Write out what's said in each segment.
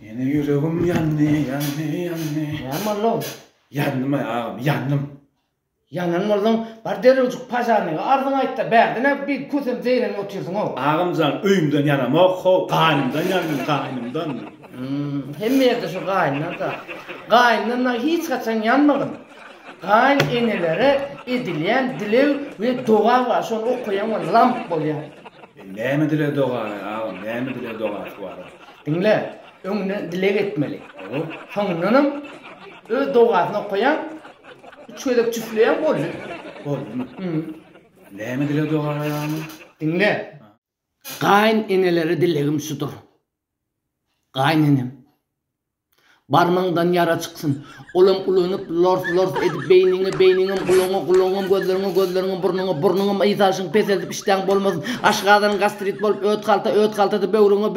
Yine yüreğim yandı. Yanma lan. Yandım ağam, yandım. Yanan oldun, bar derocuk pazarına ardın aytta berdine bir kutum zeyren otursun o. Ağamcan öyümden yanam, o kaynımdan yandım, kaynımdan. Hem yerde şu kaynına da. Kaynına hiç kaçan yanmadın. Kayn eneleri edilen dilev ve dua var. Şunu okuyan var, lamp oluyor. Ne mi dile doğa ağam, ne mi dile doğa var? Dinle, önüne dilek etmeli. Sonunun ö doğasını okuyan, çöylek çüfleyen oluyor. Oldu mu? Ne mi dile doğa ağam? Dinle. Kayn eneleri dilegim şudur. Kayn enem. Barmağından yara çıksın. Olam ulanıp lors edip beynini kulağını gözlerini burnunu izasın pes edip işten bolmasın. Aşağıdan gastrit bolup öt kalta da böwrüňe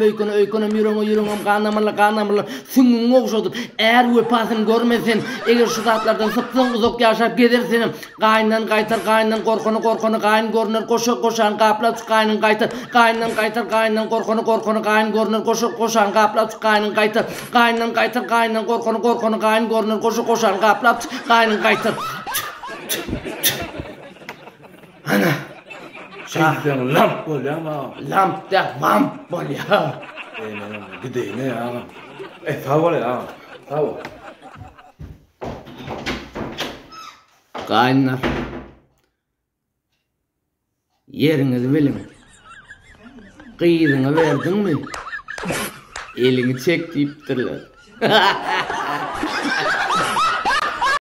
öýküne yürüňe kanamalı süngüňe oşadyp eğer öpasyn görmesen eger şu zatlardan sypsyň uzak ýaşap gidersin gaýyndan korkony gaýyn görner koşan gaplap gaýnyň gaýyndan korkony gaýyn görner koşan gaplap gaýnyň gaýyndan gaýyndan korkony gaýyn görner koşan gaplap gaýnyň gaýtar. Ana Şeyden lamp bolýar ama. lamp da vamp bolýar. Gideyne ağam. Sağ ol ağam. Sağ ol. Gaýynlar. Yeriňizi bilim. Gyýryňy berdiňmi? Elini çek diýipdirler.